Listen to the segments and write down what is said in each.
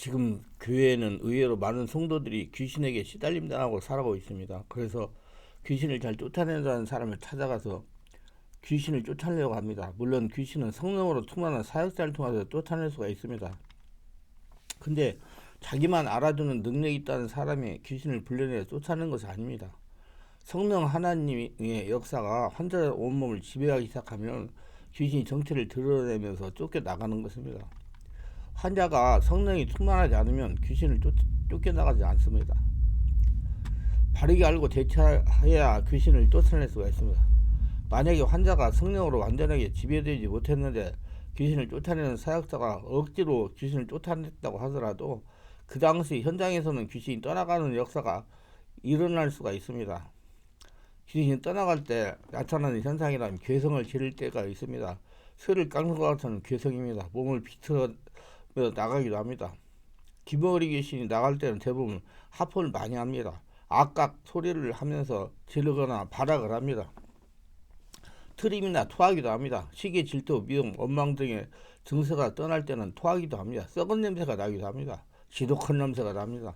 지금 교회에는 의외로 많은 성도들이 귀신에게 시달림당하고 살아가고 있습니다. 그래서 귀신을 잘 쫓아낸다는 사람을 찾아가서 귀신을 쫓아내려고 합니다. 물론 귀신은 성령으로 충만한 사역자를 통해서 쫓아낼 수가 있습니다. 근데 자기만 알아주는 능력이 있다는 사람이 귀신을 불러내어 쫓아내는 것이 아닙니다. 성령 하나님의 역사가 환자의 온몸을 지배하기 시작하면 귀신이 정체를 드러내면서 쫓겨나가는 것입니다. 환자가 성령이 충만하지 않으면 귀신을 쫓겨나가지 않습니다. 바르게 알고 대처해야 귀신을 쫓아낼 수가 있습니다. 만약에 환자가 성령으로 완전하게 지배되지 못했는데 귀신을 쫓아내는 사역자가 억지로 귀신을 쫓아냈다고 하더라도 그 당시 현장에서는 귀신이 떠나가는 역사가 일어날 수가 있습니다. 귀신이 떠나갈 때 나타나는 현상이라면 괴성을 지를 때가 있습니다. 쇠를 깎는 것 같은 괴성입니다. 몸을 비틀어 나가기도 합니다. 기머리 귀신이 나갈 때는 대부분 하품을 많이 합니다. 악각 소리를 하면서 지르거나 발악을 합니다. 트림이나 토하기도 합니다. 시기, 질투, 미움, 원망 등의 증세가 떠날 때는 토하기도 합니다. 썩은 냄새가 나기도 합니다. 지독한 냄새가 납니다.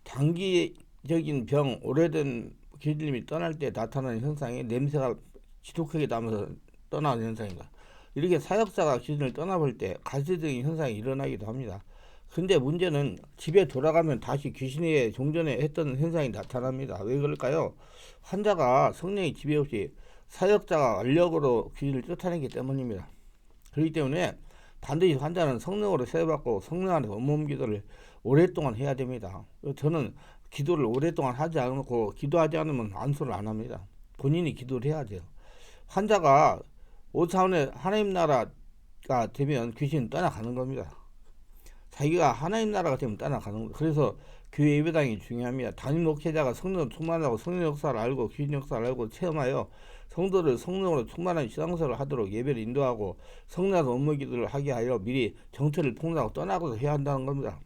단기적인 병, 오래된 기질림이 떠날 때 나타나는 현상이 냄새가 지독하게 나면서 떠나는 현상입니다. 이렇게 사역자가 귀신을 떠나볼 때 가시적인 현상이 일어나기도 합니다. 근데 문제는 집에 돌아가면 다시 귀신이 종전에 했던 현상이 나타납니다. 왜 그럴까요? 환자가 성령의 지배 없이 사역자가 완력으로 귀신을 쫓아내기 때문입니다. 그렇기 때문에 반드시 환자는 성령으로 세워받고 성령 안에서 온몸 기도를 오랫동안 해야 됩니다. 저는 기도를 오랫동안 하지 않고 기도하지 않으면 안수를 안 합니다. 본인이 기도를 해야 돼요. 환자가 5차원의 하나님 나라가 되면 귀신은 떠나가는 겁니다. 자기가 하나님 나라가 되면 떠나가는 겁니다. 그래서 교회 예배당이 중요합니다. 담임 목회자가 성령 충만하고 성령 역사를 알고 귀신 역사를 알고 체험하여 성도를 성령으로 충만한 신앙생활을 하도록 예배를 인도하고 성령에서 업무 기도를 하게 하여 미리 정체를 폭로하고 떠나고도 해야 한다는 겁니다.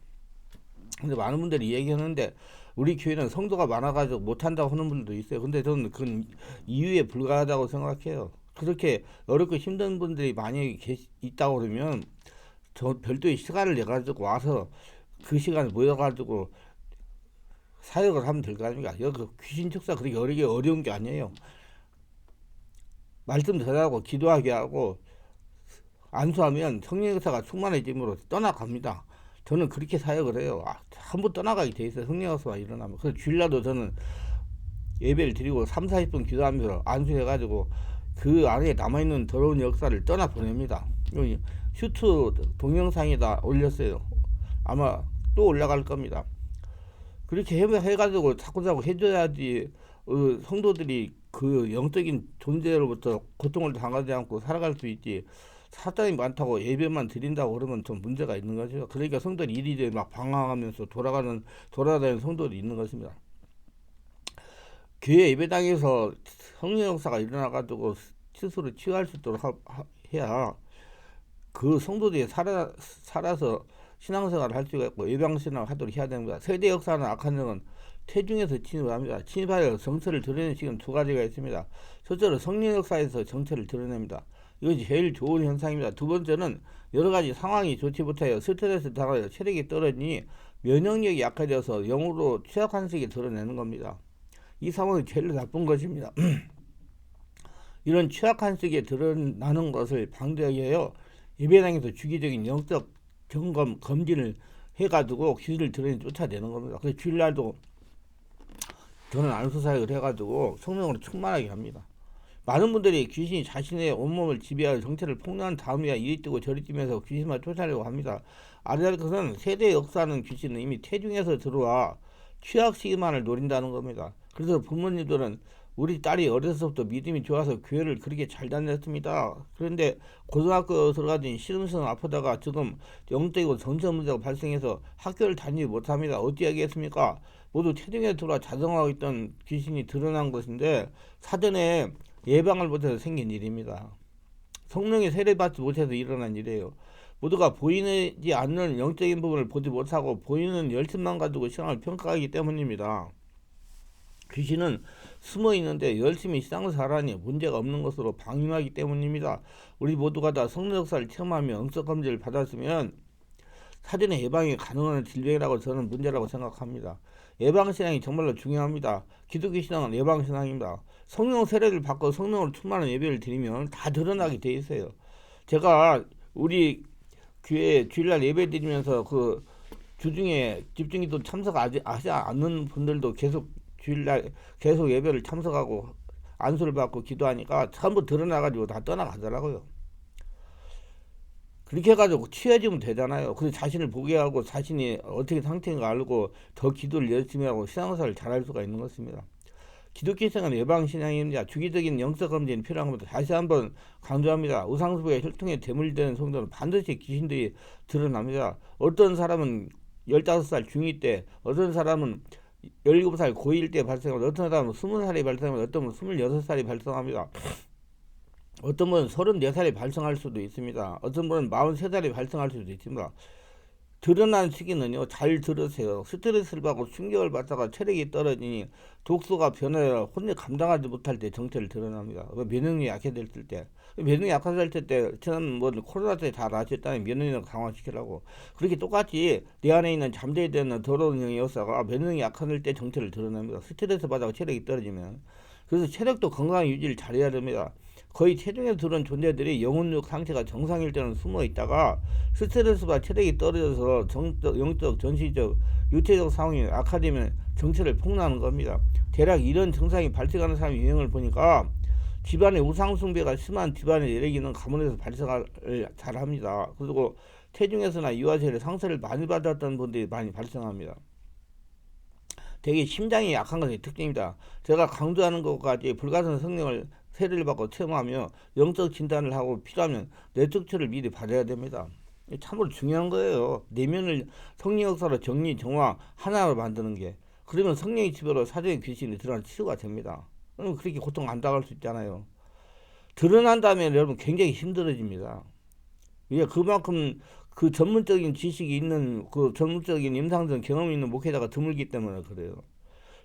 근데 많은 분들이 얘기하는데 우리 교회는 성도가 많아가지고 못한다고 하는 분들도 있어요. 근데 저는 그건 이유에 불과하다고 생각해요. 그렇게 어렵고 힘든 분들이 많이 있다고 그러면 저 별도의 시간을 내가지고 와서 그 시간에 모여가지고 사역을 하면 될 거 아닙니까? 여기 귀신 척사 그렇게 어려운 게 아니에요. 말씀 전하고 기도하게 하고 안수하면 성령 역사가 충만해짐으로 떠나갑니다. 저는 그렇게 사역을 해요. 한번 떠나가게 돼 있어요. 성령 역사가 일어나면. 그래서 주일날도 저는 예배를 드리고 3, 40분 기도하면서 안수해가지고 그 안에 남아있는 더러운 역사를 떠나보냅니다. 슈트 동영상에다 올렸어요. 아마 또 올라갈 겁니다. 그렇게 해가지고 자꾸자꾸 해줘야지 성도들이 그 영적인 존재로부터 고통을 당하지 않고 살아갈 수 있지. 사단이 많다고 예배만 드린다고 그러면 좀 문제가 있는 거죠. 그러니까 성도들이 이리저리 막 방황하면서 돌아다니는 성도들이 있는 것입니다. 교회 예배당에서 성령 역사가 일어나가지고 스스로 치유할 수 있도록 해야 그 성도들이 살아서 신앙생활을 할 수가 있고 예방신앙을 하도록 해야 됩니다. 세대 역사는 악한 영은 태중에서 침입을 합니다. 침입하여 정체를 드러내는 시간 두 가지가 있습니다. 첫째로 성령 역사에서 정체를 드러냅니다. 이것이 제일 좋은 현상입니다. 두 번째는 여러 가지 상황이 좋지 못하여 스트레스 당하여 체력이 떨어지니 면역력이 약해져서 영으로 취약한 색이 드러내는 겁니다. 이 상황이 제일 나쁜 것입니다. 이런 취약한 색이 드러나는 것을 방지하기 위하여 예배당에서 주기적인 영적 점검, 검진을 해가지고 귀신을 드러내 쫓아내는 겁니다. 그래서 주일날도 저는 안수사역을 해가지고 성령으로 충만하게 합니다. 많은 분들이 귀신이 자신의 온몸을 지배하여 정체를 폭로한 다음에야 이리 뛰고 저리 뛰면서 귀신만 쫓아내려고 합니다. 알아야 할 것은 세대 역사하는 귀신은 이미 태중에서 들어와 취약 시기만을 노린다는 겁니다. 그래서 부모님들은 우리 딸이 어려서부터 믿음이 좋아서 교회를 그렇게 잘 다녔습니다. 그런데 고등학교 들어가더니 시름시름 아프다가 지금 영적이고 정신 문제가 발생해서 학교를 다니지 못합니다. 어떻게 하겠습니까? 모두 태중에 들어와 자정하고 있던 귀신이 드러난 것인데 사전에 예방을 못해서 생긴 일입니다. 성령의 세례받지 못해서 일어난 일이에요. 모두가 보이지 않는 영적인 부분을 보지 못하고 보이는 열심만 가지고 신앙을 평가하기 때문입니다. 귀신은 숨어 있는데 열심히 신앙을 살아니 문제가 없는 것으로 방임하기 때문입니다. 우리 모두가 다 성령 역사를 체험하며 영적 검진을 받았으면 사전에 예방이 가능한 질병이라고 저는 문제라고 생각합니다. 예방신앙이 정말로 중요합니다. 기독교 신앙은 예방신앙입니다. 성령 세례를 받고 성령으로 충만한 예배를 드리면 다 드러나게 돼 있어요. 제가 우리 교회 주일날 예배 드리면서 그 주중에 집중기도 참석하지 않는 분들도 계속 주일날 계속 예배를 참석하고 안수를 받고 기도하니까 전부 드러나가지고 다 떠나가더라고요. 그렇게 해가지고 취해지면 되잖아요. 그래서 자신을 보게 하고 자신이 어떻게 상태인가 알고 더 기도를 열심히 하고 신앙생활을 잘할 수가 있는 것입니다. 기독교 신앙은 예방신앙입니다. 주기적인 영적검진이 필요한 겁니다. 다시 한번 강조합니다. 우상숭배에 혈통에 대물되는 성도는 반드시 귀신들이 드러납니다. 어떤 사람은 15살 중2 때, 어떤 사람은 17살 고1 때 발생합니다. 어떤 사람은 20살이 발생합니다. 어떤 분은 26살이 발생합니다. 어떤 분은 34살이 발생할 수도 있습니다. 어떤 분은 43살이 발생할 수도 있습니다. 드러난 시기는요, 잘 들으세요. 스트레스를 받고 충격을 받다가 체력이 떨어지니 독소가 변하여 혼자 감당하지 못할 때 정체를 드러납니다. 면역력이 약해졌을 때. 면역력이 약해졌을 때, 저는 뭐 코로나 때 다 아셨다면 면역력을 강화시키라고. 그렇게 똑같이 내 안에 있는 잠재에 되는 더러운 영의 역사가 면역력이 약해질 때 정체를 드러납니다. 스트레스 받다가 체력이 떨어지면. 그래서 체력도 건강 유지를 잘해야 됩니다. 거의 체중에 들은 존재들이 영혼력 상태가 정상일 때는 숨어 있다가 스트레스와 체력이 떨어져서 영적, 전시적, 유체적 상황이 악화되면 정체를 폭로하는 겁니다. 대략 이런 증상이 발생하는 사람의 유형을 보니까 집안의 우상숭배가 심한 집안의 내력이는 가문에서 발생을 잘합니다. 그리고 체중에서나 유아세를 상처를 많이 받았던 분들이 많이 발생합니다. 되게 심장이 약한 것이 특징입니다. 제가 강조하는 것까지 불가선 성령을 세례를 받고 체험하며 영적 진단을 하고 필요하면 뇌척처를 미리 받아야 됩니다. 참으로 중요한 거예요. 내면을 성령 역사로 정리, 정화 하나로 만드는 게. 그러면 성령의 지배로 사전의 귀신이 드러난 치유가 됩니다. 그럼 그렇게 고통 안 당할 수 있잖아요. 드러난 다음에 여러분 굉장히 힘들어집니다. 왜 그만큼 그 전문적인 지식이 있는 그 전문적인 임상적 경험이 있는 목회자가 드물기 때문에 그래요.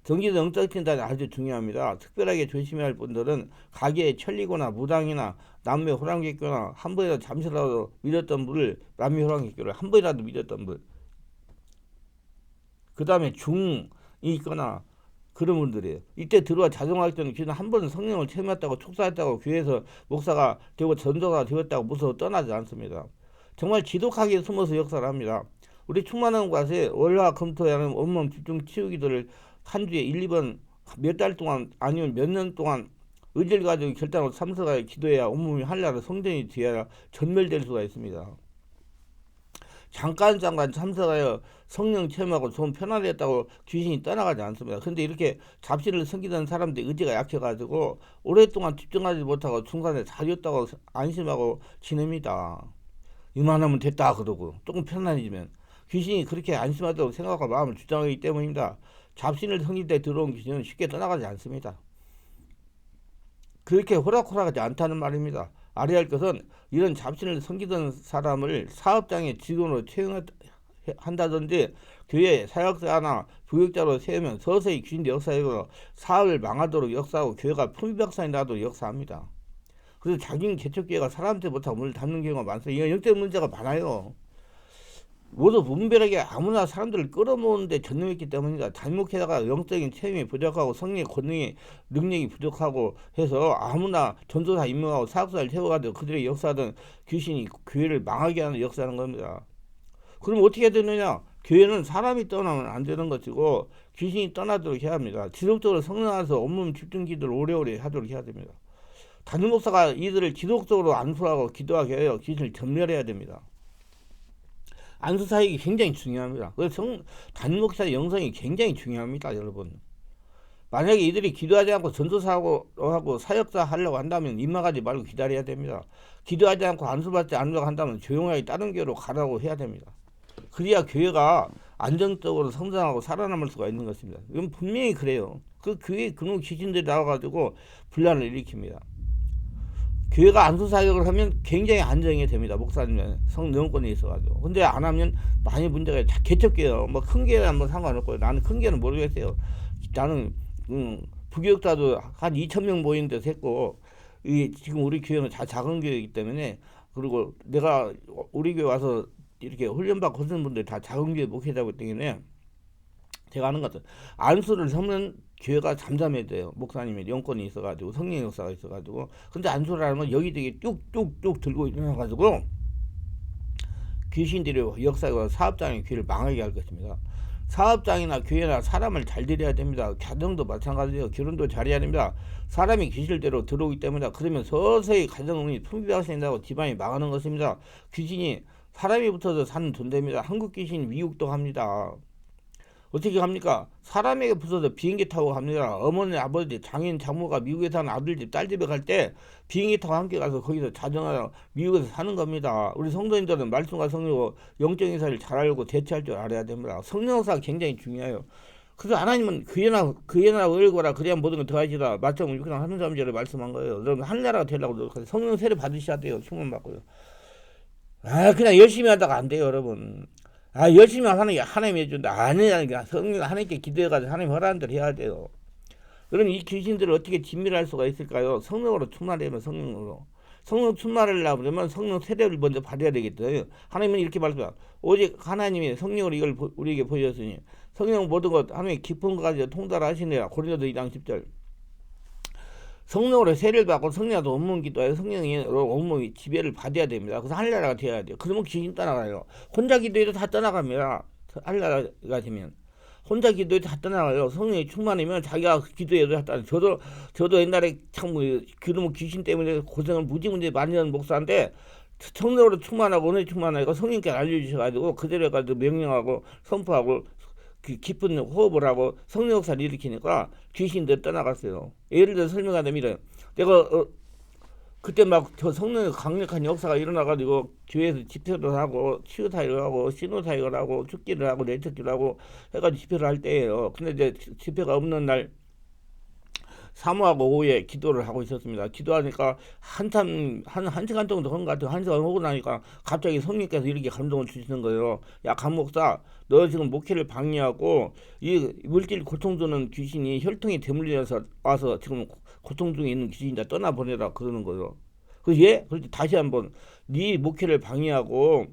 정기적 영적 진단이 아주 중요합니다. 특별하게 조심해야 할 분들은 가게에 천리거나 무당이나 남매 호랑객교나 한 번이라도 잠시라도 믿었던 분을 남매 호랑객교를 한 번이라도 믿었던 분, 그 다음에 중이 있거나 그런 분들이에요. 이때 들어와 자정할 때는 귀는 한 번은 성령을 체험했다고 촉사했다고 교회에서 목사가 되고 전도가 되었다고 무서워 떠나지 않습니다. 정말 지독하게 숨어서 역사를 합니다. 우리 충만한 곳에 월화 금토에 하는 온몸 집중 치유기도를 한 주에 1, 2번 몇 달 동안 아니면 몇 년 동안 의지를 가지고 결단하고 참석하여 기도해야 온몸이 한나라 성전이 되어야 전멸될 수가 있습니다. 잠깐 참석하여 성령 체험하고 좀 편안했다고 귀신이 떠나가지 않습니다. 근데 이렇게 잡신을 섬기던 사람들이 의지가 약해가지고 오랫동안 집중하지 못하고 중간에 자리였다고 안심하고 지냅니다. 이만하면 됐다 그러고 조금 편안해지면 귀신이 그렇게 안심하다고 생각하고 마음을 주장하기 때문입니다. 잡신을 섬길 때 들어온 귀신은 쉽게 떠나가지 않습니다. 그렇게 호락호락하지 않다는 말입니다. 알아야 할 것은 이런 잡신을 섬기던 사람을 사업장의 직원으로 채용한다든지 교회 사역자나 부역자로 세우면 서서히 귀신의 역사이고 사업을 망하도록 역사하고 교회가 풍비박산이 나도록 역사합니다. 그래서 자기는 개척교회가 사람들 못하고 문을 닫는 경우가 많습니다. 이건 영적 문제가 많아요. 모두 분별하게 아무나 사람들을 끌어모으는데 전념했기 때문이다. 잘못해다가 영적인 체험이 부족하고 성령의 권능이 능력이 부족하고 해서 아무나 전도사 임명하고 사역사를 세워가지고 그들의 역사하던 귀신이 교회를 망하게 하는 역사하는 겁니다. 그럼 어떻게 되느냐? 교회는 사람이 떠나면 안 되는 것이고 귀신이 떠나도록 해야 합니다. 지속적으로 성령 안에서 온몸 집중 기도를 오래오래 하도록 해야 됩니다. 담임 목사가 이들을 지속적으로 안수하고 기도하게 하여 귀신을 전멸해야 됩니다. 안수 사역이 굉장히 중요합니다. 그래서 담임 목사의 영성이 굉장히 중요합니다, 여러분. 만약에 이들이 기도하지 않고 전도사하고 사역자 하려고 한다면 입막하지 말고 기다려야 됩니다. 기도하지 않고 안수받지 않으려고 한다면 조용하게 다른 교회로 가라고 해야 됩니다. 그래야 교회가 안정적으로 성장하고 살아남을 수가 있는 것입니다. 이건 분명히 그래요. 그 교회에 그놈 귀신들이 나와가지고 분란을 일으킵니다. 교회가 안수사역을 하면 굉장히 안정이 됩니다. 목사님은 성령권이 있어가지고. 근데 안 하면 많이 문제가 있어요. 개척교회요. 뭐 큰 교회는 뭐 상관없고요. 나는 큰 교회는 모르겠어요. 나는 부교육자도 한 2,000명 모인 데서 했고 지금 우리 교회는 작은 교회이기 때문에 그리고 내가 우리 교회 와서 이렇게 훈련받고 하시는 분들이 다 자궁교회 목회자이기 때문에 제가 하는 것은 안수를 섬는 교회가 잠잠해져요. 목사님의 영권이 있어가지고 성령 역사가 있어가지고. 근데 안수를 하면 여기저기 뚝뚝뚝 들고 일어나가지고 귀신들이 역사가 사업장의 귀를 망하게 할 것입니다. 사업장이나 교회나 사람을 잘 들여야 됩니다. 가정도 마찬가지예요. 결혼도 잘해야 됩니다. 사람이 귀신대로 들어오기 때문에 그러면 서서히 가정운이 풍비박산다고 집안이 망하는 것입니다. 귀신이 사람이 붙어서 사는 돈됩니다. 한국 귀신이 미국도 합니다. 어떻게 합니까? 사람에게 붙어서 비행기 타고 갑니다. 어머니, 아버지, 장인, 장모가 미국에 사는 아들집, 딸집에 갈 때 비행기 타고 함께 가서 거기서 자정하여 미국에서 사는 겁니다. 우리 성도님들은 말씀과 성령, 영적인 사를 잘 알고 대처할 줄 알아야 됩니다. 성령사가 굉장히 중요해요. 그래서 하나님은 그에나 의거라 그래야 모든 걸 더하시라. 말씀을 6장 하는 사람들을 말씀한 거예요. 여러분 하늘나라가 되려고 노력하세요. 성령 세례 받으셔야 돼요. 충만 받고요. 그냥 열심히 하다가 안 돼요, 여러분. 열심히 하는 게 하나님이 해준다. 아니야. 성령 하나님께 기도해가지고 하나님 허락한 대로 해야 돼요. 그럼 이 귀신들을 어떻게 진멸할 수가 있을까요? 성령으로 충만하면 성령으로. 성령 충만하려고 그러면 성령 세례를 먼저 받아야 되겠어요. 하나님은 이렇게 말씀합니다. 오직 하나님이 성령으로 이걸 우리에게 보여줬으니 성령 모든 것 하나님의 깊은 것까지 통달하시느라. 고린도서 2장 10절. 성령으로 세례를 받고 성령으로 온몸 기도하여 성령으로 온몸이 지배를 받아야 됩니다. 그래서 하늘나라가 되어야 돼요. 그러면 귀신 떠나가요. 혼자 기도해도 다 떠나갑니다. 하늘나라가 되면 혼자 기도해도 다 떠나가요. 성령이 충만하면 자기가 기도해도 다 떠나가요. 저도 옛날에 참 그놈의 귀신 때문에 고생을 무지무지 많이 하는 목사인데 성령으로 충만하고 은혜 충만하고 성령께 알려주셔가지고 그대로 해가지고 명령하고 선포하고 깊은 호흡을 하고 성령 역사를 일으키니까 귀신들 떠나갔어요. 예를 들어 설명하자면 이래요. 내가 그때 막 저 성령의 강력한 역사가 일어나가지고 교회에서 집회도 하고 치유사역을 하고 신호사역을 하고 축기를 하고 내척기를 하고 해가지고 집회를 할 때예요. 근데 이제 집회가 없는 날 사모하고 오후에 기도를 하고 있었습니다. 기도하니까 한 시간 정도 한 것 같아요. 한 시간 오고 나니까 갑자기 성령께서 이렇게 감동을 주시는 거예요. 야, 강목사, 너 지금 목회를 방해하고 이 물질 고통 주는 귀신이 혈통에 대물려서 와서 지금 고통 중에 있는 귀신이다 떠나보내라 그러는 거예요. 그래서 다시 한번 네 목회를 방해하고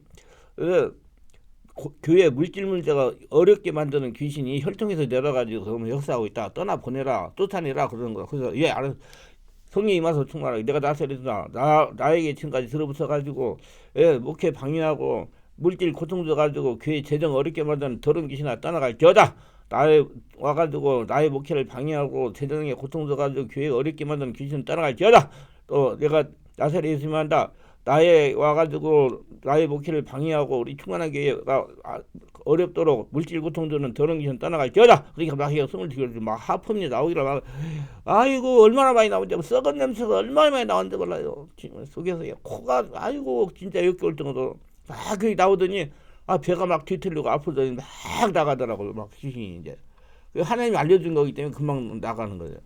교회 물질 문제가 어렵게 만드는 귀신이 혈통에서 내려가지고 그러면 역사하고 있다. 떠나보내라. 쫓아내라. 그러는 거야. 그래서 알았어. 성령이 임하서 충만하게 내가 나서리다. 나에게 지금까지 들어붙어가지고 목회 방해하고 물질 고통 줘가지고 교회 재정 어렵게 만드는 더러운 귀신아 떠나갈지어다. 나의 와가지고 나의 목회를 방해하고 재정에 고통 줘가지고 교회 어렵게 만드는 귀신은 떠나갈지어다. 또 내가 나서리 있으면 한다. 나의 와가지고 나의 목회를 방해하고 우리 충만한 교회가 어렵도록 물질 고통 주는 더러운 귀신 떠나갈지어다. 그러니까 막 숨을 들이고 막 하품이 나오기를 막 아이고 얼마나 많이 나오는지 썩은 냄새가 얼마나 많이 나오는지 몰라요. 속에서 코가 아이고 진짜 역겨울 정도로 막 그게 나오더니 배가 막 뒤틀리고 아프더니 막 나가더라고요. 막 귀신이 이제 하나님이 알려준 거기 때문에 금방 나가는 거예요.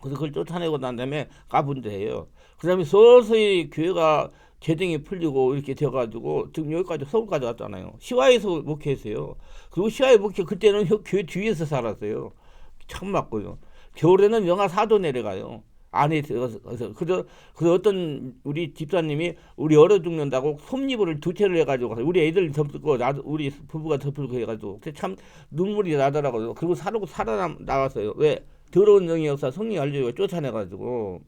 그래서 그걸 쫓아내고 난 다음에 가분대해요. 그 다음에 서서히 교회가 재정이 풀리고 이렇게 되어가지고 지금 여기까지 서울까지 왔잖아요. 시화에서 목회했어요. 그리고 시화에 목회 그때는 교회 뒤에서 살았어요. 처음 맞고요. 겨울에는 영하 4도 내려가요. 안에 들어가서. 그래서 어떤 우리 집사님이 우리 얼어 죽는다고 솜니부를 2채를 해가지고 우리 애들 덮고 우리 부부가 덮고 해가지고 참 눈물이 나더라고요. 그리고 살아나왔어요. 왜? 더러운 영의 역사 성령이 알려주고 쫓아내가지고.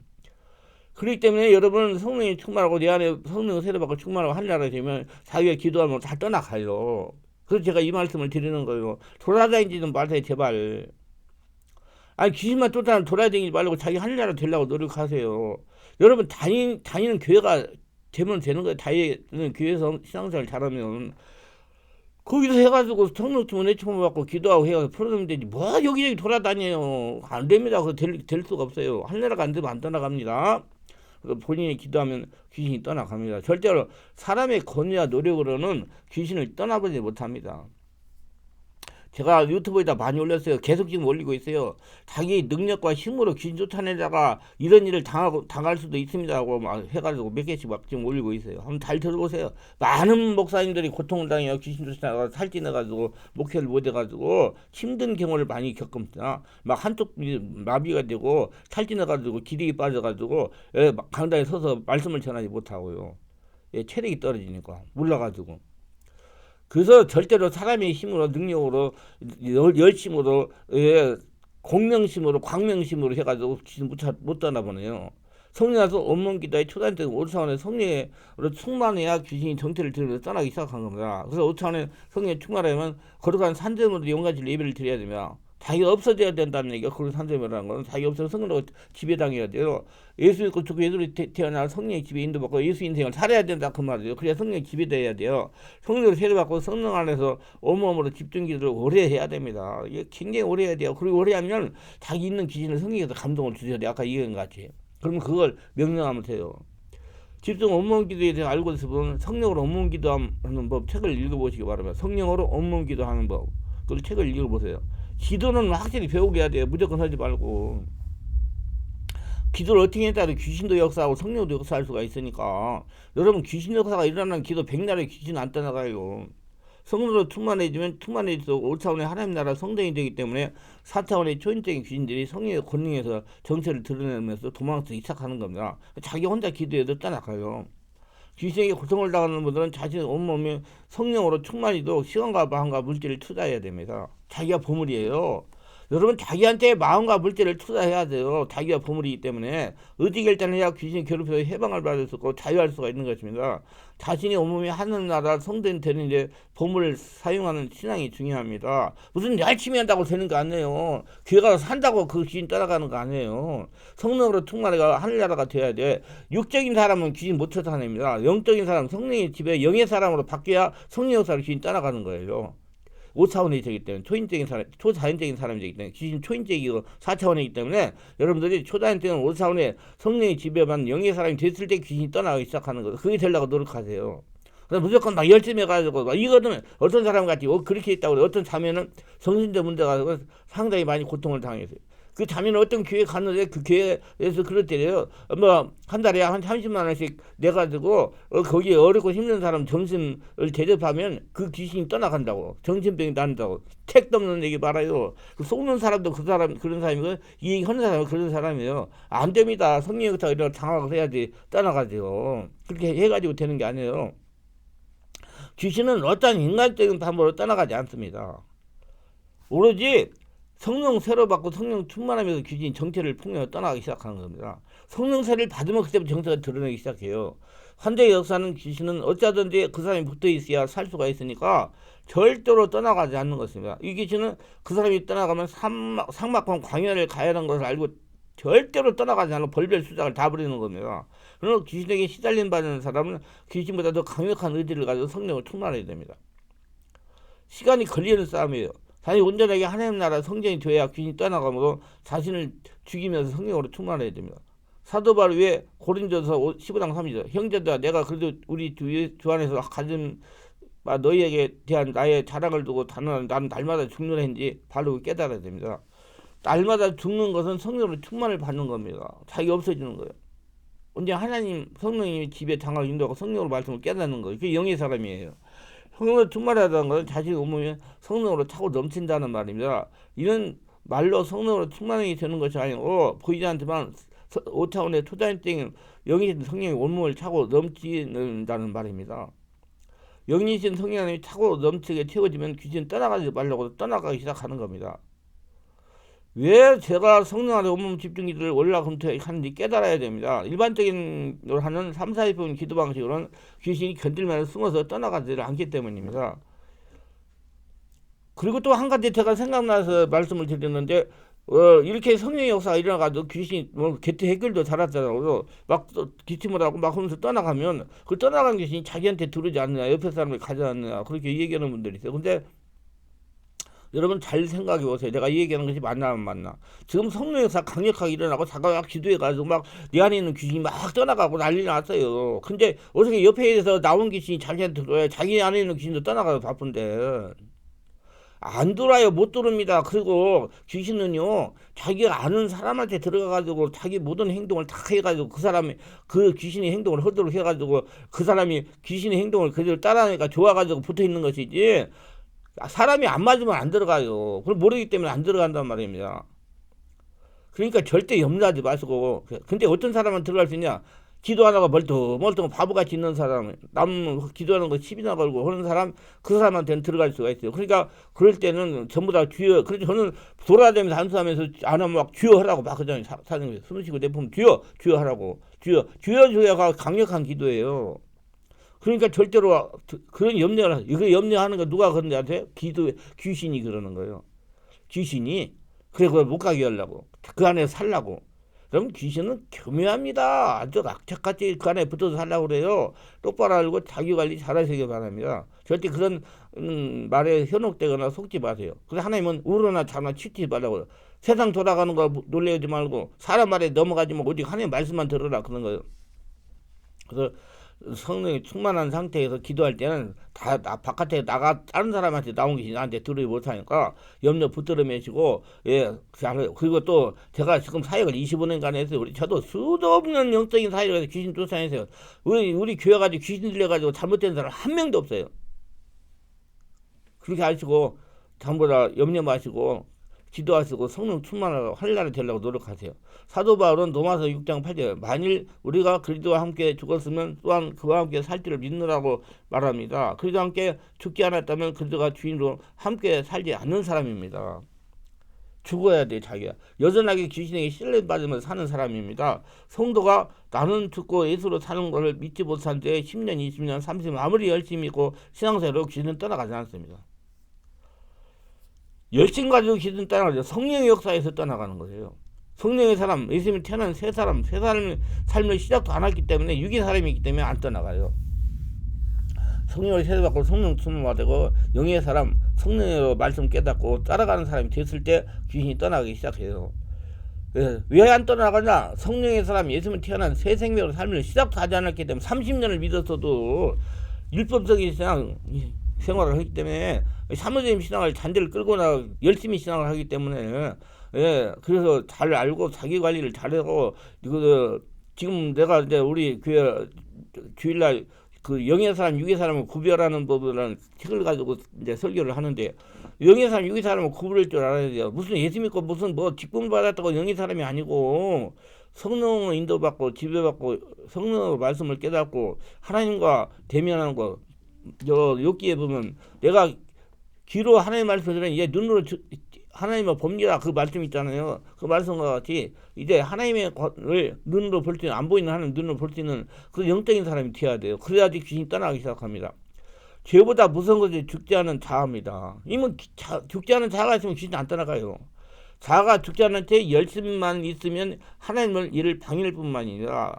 그렇기 때문에 여러분 성령이 충만하고 내 안에 성령 세례받고 충만하고 하늘나라 되면 자기가 기도하면 다 떠나가요. 그래서 제가 이 말씀을 드리는 거예요. 돌아다니지는 마세요 제발. 귀신만 돌아다니지 말고 자기 하늘나라 되려고 노력하세요. 여러분 다니는 교회가 되면 되는 거예요. 다니는 교회에서 신앙생활 잘하면 거기서 해가지고 성령 은혜 충만 받고 기도하고 해서 풀어주면 되지. 뭐 여기저기 돌아다녀요. 안 됩니다. 그거 될 수가 없어요. 하늘나라가 안 되면 안 떠나갑니다. 그래서 본인이 기도하면 귀신이 떠나갑니다. 절대로 사람의 권위와 노력으로는 귀신을 떠나보지 못합니다. 제가 유튜브에다 많이 올렸어요. 계속 지금 올리고 있어요. 자기 능력과 힘으로 귀신 쫓아내다가 이런 일을 당할 수도 있습니다 하고 막 해가지고 몇 개씩 막 지금 올리고 있어요. 한번 잘 들어보세요. 많은 목사님들이 고통을 당해요. 귀신 쫓아내다가 살찌내가지고 목회를 못해가지고 힘든 경우를 많이 겪습니다. 막 한쪽 마비가 되고 살찌내가지고 기력이 빠져가지고 강당에 서서 말씀을 전하지 못하고요. 체력이 떨어지니까 몰라가지고. 그래서 절대로 사람의 힘으로 능력으로 열심으로 공명심으로 광명심으로 해가지고 귀신 못 떠나보네요. 성령에서 온몸기도에 초단된 5차원의 성령으로 충만해야 귀신이 정체를 들으면서 떠나기 시작한 겁니다. 그래서 5차원의 성령에 충만하면 거룩한 산점으로 영가질 예배를 드려야 되며 자기가 없어져야 된다는 얘기가 거룩한 산점이라는 건 자기가 없어서 성령으로 지배당해야 돼요. 예수 믿고 죽고 예수로 태어나 성령의 지배 인도받고 예수 인생을 살아야 된다 그 말이에요. 그래야 성령의 지배돼야 돼요. 성령을 세례받고 성령 안에서 온몸으로 집중기도를 오래 해야 됩니다. 이게 굉장히 오래 해야 돼요. 그리고 오래 하면 자기 있는 귀신을 성령에서 감동을 주셔야 돼요. 아까 얘기한 것 같이. 그러면 그걸 명령하면 돼요. 집중 온몸 기도에 대해 알고 있으면 성령으로 온몸 기도하는 법 책을 읽어보시기 바랍니다. 성령으로 온몸 기도하는 법 그 책을 읽어보세요. 기도는 확실히 배우게 해야 돼요. 무조건 하지 말고. 기도를 어떻게 했다도 귀신도 역사하고 성령도 역사할 수가 있으니까 여러분 귀신 역사가 일어나는 기도 백날에 귀신 안 떠나가요. 성령으로 충만해지면 충만해질수록 5차원의 하나님 나라 성전이 되기 때문에 4차원의 초인적인 귀신들이 성령의 권능에서 정체를 드러내면서 도망치기 시작하는 겁니다. 자기 혼자 기도해도 떠나가요. 귀신에게 고통을 당하는 분들은 자신의 온몸에 성령으로 충만히도 시간과 마음과 물질을 투자해야 됩니다. 자기가 보물이에요. 여러분 자기한테 마음과 물질을 투자해야 돼요. 자기가 보물이기 때문에 의지 결단해야 귀신이 괴롭혀서 해방을 받을 수 있고 자유할 수가 있는 것입니다. 자신이 온몸이 하늘나라 성전이 되는데 보물을 사용하는 신앙이 중요합니다. 무슨 열심히 한다고 되는 거 아니에요. 교회 가서 산다고 그 귀신 따라가는 거 아니에요. 성령으로 충만해가 하늘나라가 돼야 돼. 육적인 사람은 귀신 못 쫓아냅니다. 영적인 사람 성령의 집에 영의 사람으로 바뀌어야 성령 역사로 귀신 따라가는 거예요. 5차원이 되기 때문에 초인적인 사람, 초자연적인 사람이 되기 때문에 귀신 초인적이고 4차원이기 때문에 여러분들이 초자연적인 5차원의 성령의 지배받는 영의 사람이 됐을 때 귀신이 떠나기 시작하는 거예요. 그게 되려고 노력하세요. 그래서 무조건 막 열심히 해가지고 막 이거는 어떤 사람 같이 그렇게 있다고 그래요. 어떤 자매는 정신적 문제가 상당히 많이 고통을 당했어요. 그 자매는 어떤 교회 갔는데 그 교회에서 그랬대요. 뭐 한 달에 한 30만 원씩 내가지고 거기에 어렵고 힘든 사람 점심을 대접하면 그 귀신이 떠나간다고. 정신병이 난다고. 택도 없는 얘기 말아요. 속는 사람도 그 사람 그런 사람이고 이 얘기 하는 사람은 그런 사람이에요. 안 됩니다. 성령의 역사가 이런 장악을 해야지 떠나가죠. 그렇게 해가지고 되는 게 아니에요. 귀신은 어떤 인간적인 방법으로 떠나가지 않습니다. 오로지 성령 세례 받고 성령 충만하면서 귀신이 정체를 폭로해 떠나기 시작하는 겁니다. 성령 세례를 받으면 그때부터 정체가 드러나기 시작해요. 환자의 역사는 귀신은 어쩌든지 그 사람이 붙어 있어야 살 수가 있으니까 절대로 떠나가지 않는 것입니다. 이 귀신은 그 사람이 떠나가면 상막한 광야를 가야 하는 것을 알고 절대로 떠나가지 않고 벌별 수작을 다 부리는 겁니다. 그러나 귀신에게 시달림 받는 사람은 귀신보다 더 강력한 의지를 가지고 성령을 충만해야 됩니다. 시간이 걸리는 싸움이에요. 자신이 온전하게 하나님 나라 성전이 되어야 귀신이 떠나가므로 자신을 죽이면서 성령으로 충만해야 됩니다. 사도 바울이 고린도서 15장 3절 형제들아 내가 그래도 우리 주 안에서 가진 너희에게 대한 나의 자랑을 두고 나는 날마다 죽는 해인지 바로 깨달아야 됩니다. 날마다 죽는 것은 성령으로 충만을 받는 겁니다. 자기 없어지는 거예요. 언제 하나님 성령님이 집에 장을 인도하고 성령으로 말씀을 깨닫는 거예요. 그게 영의 사람이에요. 성령으로 충만하다는 것은 자신의 온몸이 성령으로 차고 넘친다는 말입니다. 이는 말로 성령으로 충만하게 되는 것이 아니고 보이지 않지만 5차원의 초자연적인 영이신 성령이 온몸을 차고 넘친다는 말입니다. 영이신 성령이 차고 넘치게 채워지면 귀신 떠나가지 말라고 떠나가기 시작하는 겁니다. 왜 제가 성령 안에 온몸 집중 기도를 월화금토에 하는지 깨달아야 됩니다. 일반적인 하는 3, 40분 기도 방식으로는 귀신이 견딜만 숨어서 떠나가지 않기 때문입니다. 그리고 또 한 가지 제가 생각나서 말씀을 드렸는데 이렇게 성령의 역사가 일어나가지고 귀신이 개트 해결도 잘하잖아요. 막 기침을 하고 막 하면서 떠나가면 그 떠나간 귀신이 자기한테 들어오지 않느냐 옆에 사람을 가져왔느냐 그렇게 얘기하는 분들이 있어요. 근데 여러분 잘 생각해 보세요. 내가 이 얘기하는 것이 맞나 안 맞나. 지금 성령 역사 강력하게 일어나고 자가 막 기도해가지고 막 내 안에 있는 귀신이 막 떠나가고 난리 났어요. 근데 어떻게 옆에서 나온 귀신이 자기한테 들어와요. 자기 안에 있는 귀신도 떠나가서 바쁜데. 안 돌아요. 못 돌습니다. 그리고 귀신은요 자기가 아는 사람한테 들어가가지고 자기 모든 행동을 다 해가지고 그 사람이 그 귀신의 행동을 하도록 해가지고 그 사람이 귀신의 행동을 그대로 따라하니까 좋아가지고 붙어있는 것이지 사람이 안 맞으면 안 들어가요. 그걸 모르기 때문에 안 들어간단 말입니다. 그러니까 절대 염려하지 마시고. 근데 어떤 사람은 들어갈 수 있냐? 기도 안 하고 멀뚱멀뚱 바보같이 있는 사람, 남 기도하는 거 시비나 걸고 하는 사람, 그 사람한테는 들어갈 수가 있어요. 그러니까 그럴 때는 전부 다 주여. 그래서 저는 돌아다니면서 한수하면서 안 하면 막 주여 하라고 막 그냥 사는 거예요. 숨 쉬고 내뿜으면 주여, 주여 하라고. 주여, 주여, 주여가 강력한 기도예요. 그러니까 절대로 그런 염려를, 이거 염려하는 거 누가 그런 데 아세요? 귀신이 그러는 거예요. 귀신이. 그래, 그걸 못 가게 하려고. 그 안에 살라고. 그럼 귀신은 교묘합니다. 아주 악착같이 그 안에 붙어서 살라고 그래요. 똑바로 알고 자기 관리 잘 하시기 바랍니다. 절대 그런 말에 현혹되거나 속지 마세요. 그래서 하나님은 우러나 자나 치지 말라고. 세상 돌아가는 거 놀래지 말고 사람 말에 넘어가지 말고 오직 하나님 말씀만 들으라 그런 거예요. 그래서 성령이 충만한 상태에서 기도할 때는 다 바깥에 다른 사람한테 나온 게 나한테 들으지 못하니까 염려 붙들어 매시고, 예, 그리고 또 제가 지금 사역을 25년간 했어요. 저도 수도 없는 영적인 사역을 해서 귀신 쫓아내세요. 우리 교회 가지고 귀신 들려가지고 잘못된 사람 한 명도 없어요. 그렇게 하시고 전부 다 염려 마시고 기도하시고 성령 충만하고 한나라 되려고 노력하세요. 사도 바울은 로마서 6장 8절 만일 우리가 그리스도와 함께 죽었으면 또한 그와 함께 살 줄을 믿느라고 말합니다. 그리스도와 함께 죽지 않았다면 그리스도가 주인으로 함께 살지 않는 사람입니다. 죽어야 돼 자기가. 여전하게 귀신에게 신뢰받으면서 사는 사람입니다. 성도가 나는 죽고 예수로 사는 것을 믿지 못한 데 10년, 20년, 30년 아무리 열심히 있고 신앙생활로 귀신은 떠나가지 않습니다. 열심 가지고 귀신 떠나가죠. 성령의 역사에서 떠나가는 거예요. 성령의 사람, 예수님이 태어난 세 사람 삶을 시작도 안 했기 때문에 육의 사람이기 때문에 안 떠나가요. 성령을 세례받고 성령 충만되고 영의 사람, 성령으로 말씀 깨닫고 따라가는 사람이 됐을 때 귀신이 떠나가기 시작해요. 왜 안 떠나가냐? 성령의 사람, 예수님이 태어난 새 생명으로 삶을 시작도 하지 않았기 때문에 30년을 믿었어도 율법적인 신앙 생활을 하기 때문에 사무적인 신앙을 잔재를 끌거나 열심히 신앙을 하기 때문에, 예, 그래서 잘 알고 자기 관리를 잘하고 이거 지금 내가 이제 우리 교회 주일날 그 영의 사람, 육의 사람을 구별하는 법이라는 책을 가지고 이제 설교를 하는데, 영의 사람, 육의 사람을 구별할 줄 알아야 돼요. 무슨 예수 믿고 무슨 뭐 직분 받았다고 영의 사람이 아니고 성령을 인도받고 지배받고 성령으로 말씀을 깨닫고 하나님과 대면하는 거. 욥기에 보면 내가 귀로 하나님 말씀을 들으니 얘 눈으로 하나님을 봅니다. 그 말씀 있잖아요. 그 말씀과 같이 이제 하나님의 것을 눈으로 볼 수 있는, 안 보이는 하나님 눈으로 볼 수 있는 그 영적인 사람이 되어야 돼요. 그래야지 귀신이 떠나기 시작합니다. 죄보다 무서운 것이 죽지 않은 자아입니다. 이면 죽지 않은 자아가 있으면 귀신이 안 떠나가요. 자아가 죽지 않은 채 열심만 있으면 하나님을 이를 방해할 뿐만 아니라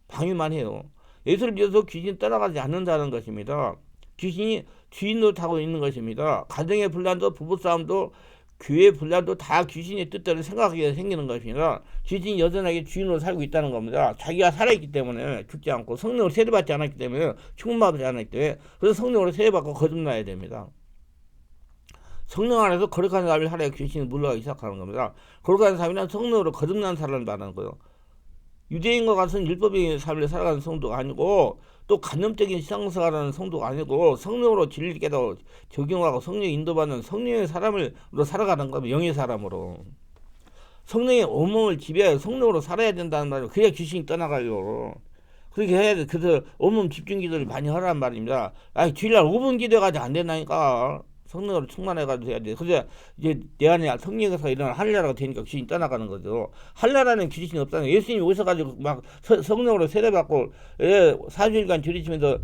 방해만 해요. 예수를 믿어서 귀신이 떠나가지 않는다는 것입니다. 귀신이 주인 노릇하고 있는 것입니다. 가정의 분란도 부부싸움도 교회 분란도 다 귀신의 뜻대로 생각하게 생기는 것입니다. 귀신이 여전하게 주인으로 살고 있다는 겁니다. 자기가 살아있기 때문에 죽지 않고 성령으로 세례받지 않았기 때문에 충만하지 않았기 때문에 그래서 성령으로 세례받고 거듭나야 됩니다. 성령 안에서 거룩한 삶을 하려야 귀신이 물러가기 시작하는 겁니다. 거룩한 삶이란 성령으로 거듭난 사람을 말하는 거예요. 유대인과 같은 율법적인 삶을 살아가는 성도가 아니고 또 간접적인 신앙생활하는 성도가 아니고 성령으로 진리를 깨닫고 적용하고 성령 인도받는 성령의 사람으로 살아가는 겁니다. 영의 사람으로. 성령의 온몸을 지배하여 성령으로 살아야 된다는 말이에요. 그래야 귀신이 떠나가요. 그렇게 해야 돼. 그래서 온몸 집중 기도를 많이 하라는 말입니다. 주일날 5분 기도가지고 안 된다니까. 성령으로 충만해가지고 해야 돼. 그래서 이제 내 안에 성령에서 일어나는 할례라가 되니까 귀신이 떠나가는 거죠. 할례라는 귀신이 없다는 거예요. 예수님이 오셔가지고 막 성령으로 세례받고 40일간 들이치면서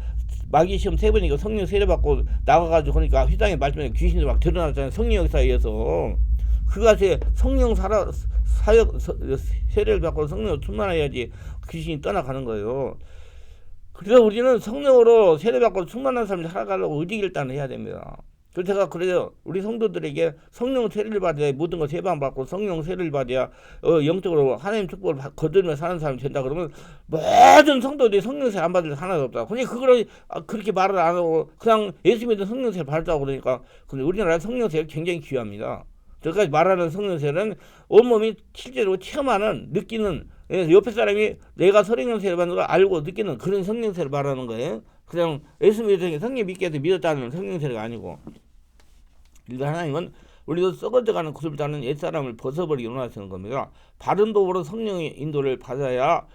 마귀 시험 3번이니까 성령 세례받고 나가가지고 그러니까 휘장의 말씀에 귀신이 막 드러났잖아요. 성령 역사에 의해서. 그것이 성령 사역 세례를 받고 성령으로 충만해야지 귀신이 떠나가는 거예요. 그래서 우리는 성령으로 세례받고 충만한 삶을 살아가려고 의지결단을 해야 됩니다. 그래서 제가 그래요. 우리 성도들에게 성령 세례를 받아야 모든 거 세방받고 성령 세례를 받아야 영적으로 하나님 축복을 거두며 사는 사람이 된다 그러면 모든 성도들이 성령 세례 안 받을 하나도 없다. 근데 그걸 그렇게 말을 안 하고 그냥 예수 믿는 성령 세례 받자고 그러니까 근데 우리나라 성령 세례 굉장히 귀합니다. 저까지 말하는 성령 세례는 온몸이 실제로 체험하는 느끼는 옆에 사람이 내가 성령 세례 받는 걸 알고 느끼는 그런 성령 세례를 말하는 거예요. 그냥 예수 믿는 성령 믿게 해서 믿었다는 성령 세례가 아니고 그러니까 하나님은 우리도 썩어져가는 구슬을 따는 옛사람을 벗어버리기 원하시는 겁니다. 바른 법으로 성령의 인도를 받아야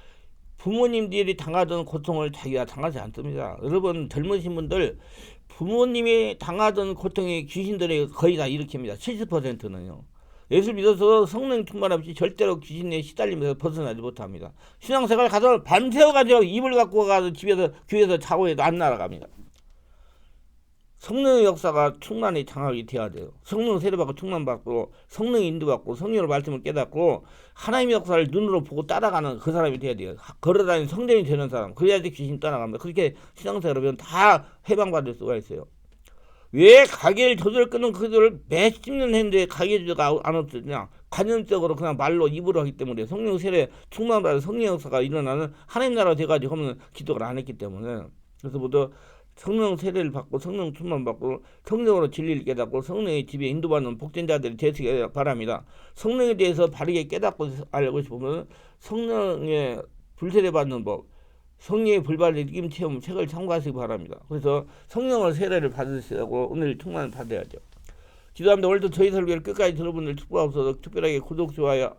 부모님들이 당하던 고통을 자기가 당하지 않습니다. 여러분 젊으신 분들 부모님이 당하던 고통의 귀신들이 거의 다 일으킵니다. 70%는요. 예수 믿어서 성령 충만 없이 절대로 귀신에 시달리면서 벗어나지 못합니다. 신앙생활 가서 밤새워가지고 이불 갖고 가서 집에서 교회에서 자고 해도 안 날아갑니다. 성령의 역사가 충만히 장악이 돼야 돼요. 성령 세례받고 충만받고 성령 인도받고 성령의 말씀을 깨닫고 하나님의 역사를 눈으로 보고 따라가는 그 사람이 돼야 돼요. 걸어다니는 성전이 되는 사람. 그래야지 귀신 떠나갑니다. 그렇게 신앙생활하면 다 해방받을 수가 있어요. 왜 가게를 저절 끄는 그들을 몇십 년 했는데 가게 주가 안 없어지냐? 관념적으로 그냥 말로 입으로 하기 때문에 성령 세례 충만받은 성령 역사가 일어나는 하나님 나라가 돼가지고 하면 기도를 안 했기 때문에 그래서 모두 성령 세례를 받고 성령 충만 받고 성령으로 진리를 깨닫고 성령의 집에 인도받는 복된 자들이 되시기 바랍니다. 성령에 대해서 바르게 깨닫고 알고 싶으면 성령의 불세례 받는 법 성령의 불발의 느낌 체험 책을 참고하시기 바랍니다. 그래서 성령을 세례를 받으시라고 오늘 충만을 받아야죠. 기도합니다. 오늘도 저희 설교를 끝까지 들은 분들 축복하옵소서. 특별하게 구독, 좋아요,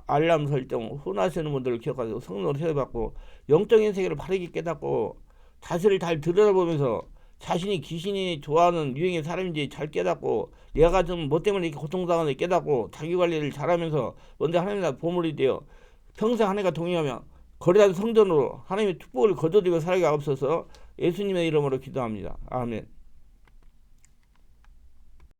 알람 설정, 혼하시는 분들을 기억하시고 성령으로 세례받고 영적인 세계를 바르게 깨닫고 자신을 잘 들여다보면서 자신이 귀신이 좋아하는 유형의 사람인지 잘 깨닫고 내가 좀 뭐 때문에 이렇게 고통당하는지 깨닫고 자기관리를 잘하면서 먼저 하나님 나라 보물이 되어 평생 하나님과 동행하며 거대한 성전으로 하나님의 축복을 거둬들이고 살게 하옵소서. 예수님의 이름으로 기도합니다. 아멘.